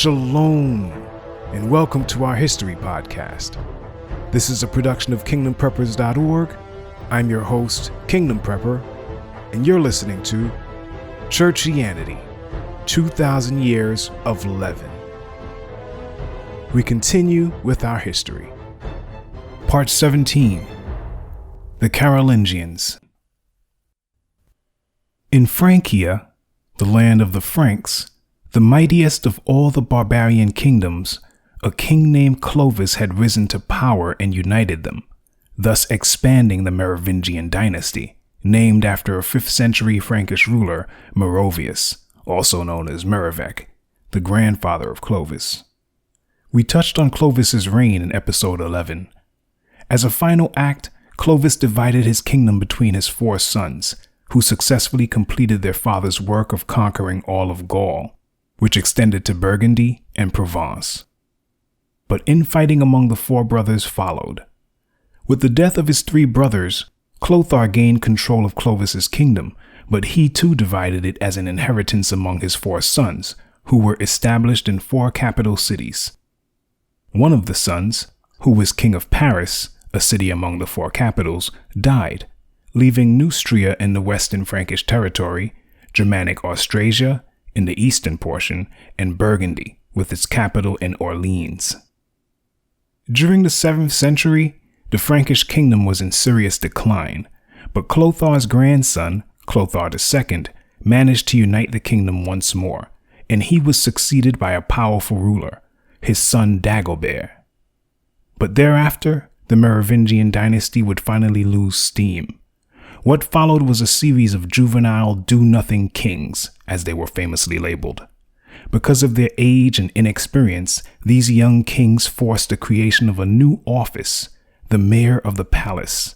Shalom, and welcome to our History Podcast. This is a production of KingdomPreppers.org. I'm your host, Kingdom Prepper, and you're listening to Churchianity, 2,000 Years of Leaven. We continue with our history. Part 17, The Carolingians. In Francia, the land of the Franks, the mightiest of all the barbarian kingdoms, a king named Clovis had risen to power and united them, thus expanding the Merovingian dynasty, named after a 5th century Frankish ruler, Merovius, also known as Merovech, the grandfather of Clovis. We touched on Clovis's reign in episode 11. As a final act, Clovis divided his kingdom between his 4 sons, who successfully completed their father's work of conquering all of Gaul, which extended to Burgundy and Provence. But infighting among the 4 brothers followed. With the death of his 3 brothers, Clothar gained control of Clovis's kingdom, but he too divided it as an inheritance among his 4 sons, who were established in 4 capital cities. One of the sons, who was king of Paris, a city among the 4 capitals, died, leaving Neustria in the western Frankish territory, Germanic Austrasia in the eastern portion, and Burgundy, with its capital in Orleans. During the 7th century, the Frankish kingdom was in serious decline, but Clothar's grandson, Clothar II, managed to unite the kingdom once more, and he was succeeded by a powerful ruler, his son Dagobert. But thereafter, the Merovingian dynasty would finally lose steam. What followed was a series of juvenile do-nothing kings, as they were famously labeled. Because of their age and inexperience, these young kings forced the creation of a new office, the mayor of the palace,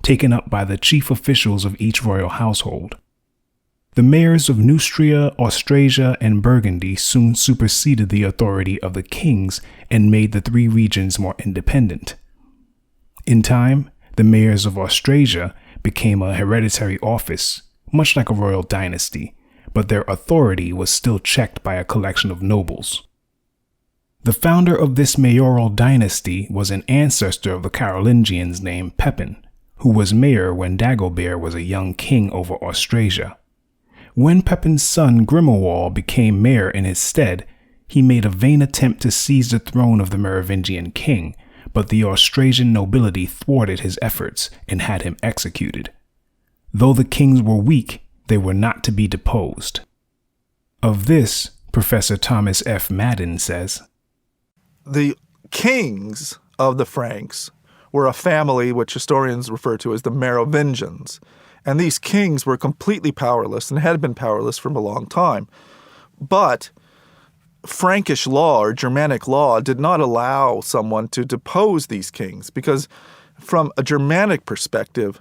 taken up by the chief officials of each royal household. The mayors of Neustria, Austrasia, and Burgundy soon superseded the authority of the kings and made the 3 regions more independent. In time, the mayors of Austrasia became a hereditary office, much like a royal dynasty, but their authority was still checked by a collection of nobles. The founder of this mayoral dynasty was an ancestor of the Carolingians named Pepin, who was mayor when Dagobert was a young king over Austrasia. When Pepin's son Grimoald became mayor in his stead, he made a vain attempt to seize the throne of the Merovingian king, but the Austrasian nobility thwarted his efforts and had him executed. Though the kings were weak, they were not to be deposed. Of this, Professor Thomas F. Madden says, "The kings of the Franks were a family which historians refer to as the Merovingians, and these kings were completely powerless and had been powerless for a long time. But Frankish law or Germanic law did not allow someone to depose these kings because from a Germanic perspective,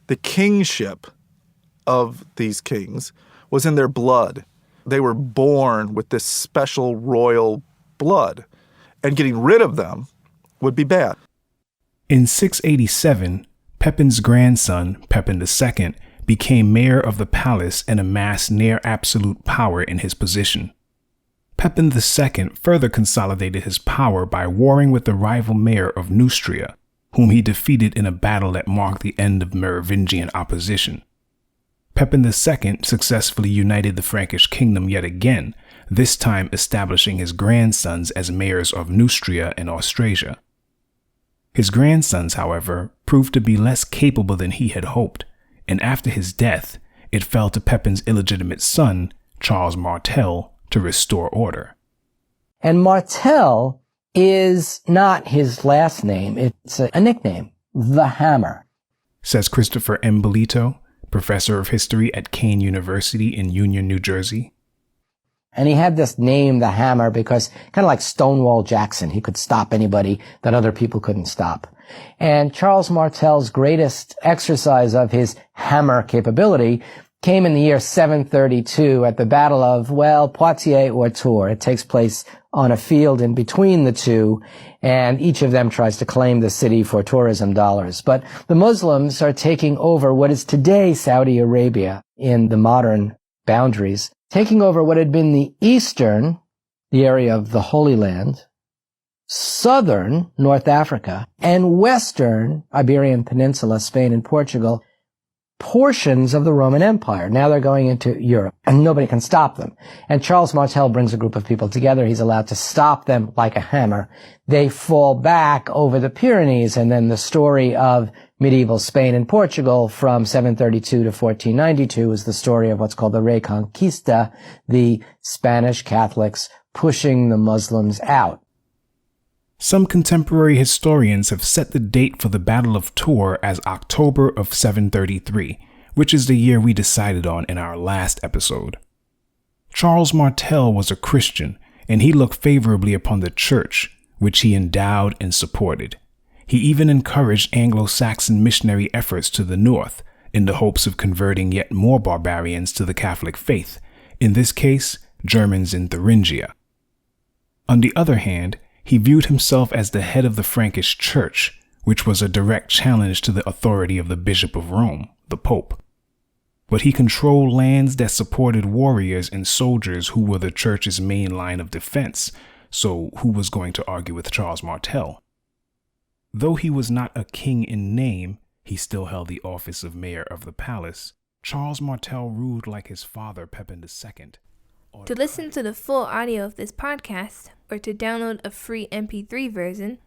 the kingship of these kings was in their blood. They were born with this special royal blood, and getting rid of them would be bad." In 687, Pepin's grandson, Pepin II, became mayor of the palace and amassed near absolute power in his position. Pepin II further consolidated his power by warring with the rival mayor of Neustria, whom he defeated in a battle that marked the end of Merovingian opposition. Pepin II successfully united the Frankish kingdom yet again, this time establishing his grandsons as mayors of Neustria and Austrasia. His grandsons, however, proved to be less capable than he had hoped, and after his death, it fell to Pepin's illegitimate son, Charles Martel, to restore order. And Martel is not his last name. It's a nickname, the Hammer, says Christopher M. Belito, professor of history at Kane University in Union, New Jersey. And he had this name, the Hammer, because kind of like Stonewall Jackson, he could stop anybody that other people couldn't stop. And Charles Martel's greatest exercise of his hammer capability came in the year 732 at the Battle of, Poitiers or Tours. It takes place on a field in between the two, and each of them tries to claim the city for tourism dollars. But the Muslims are taking over what is today Saudi Arabia in the modern boundaries, taking over what had been the eastern the area of the Holy Land, southern North Africa, and western Iberian Peninsula, Spain and Portugal, portions of the Roman Empire. Now they're going into Europe, and nobody can stop them. And Charles Martel brings a group of people together. He's allowed to stop them like a hammer. They fall back over the Pyrenees, and then the story of medieval Spain and Portugal from 732 to 1492 is the story of what's called the Reconquista, the Spanish Catholics pushing the Muslims out. Some contemporary historians have set the date for the Battle of Tours as October of 733, which is the year we decided on in our last episode. Charles Martel was a Christian, and he looked favorably upon the church, which he endowed and supported. He even encouraged Anglo-Saxon missionary efforts to the north, in the hopes of converting yet more barbarians to the Catholic faith, in this case, Germans in Thuringia. On the other hand, he viewed himself as the head of the Frankish Church, which was a direct challenge to the authority of the Bishop of Rome, the Pope. But he controlled lands that supported warriors and soldiers who were the church's main line of defense, so who was going to argue with Charles Martel? Though he was not a king in name, he still held the office of mayor of the palace. Charles Martel ruled like his father Pepin II. To listen to the full audio of this podcast, or to download a free MP3 version,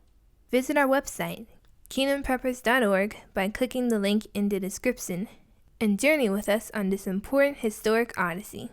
visit our website, kingdompreppers.org, by clicking the link in the description, and journey with us on this important historic odyssey.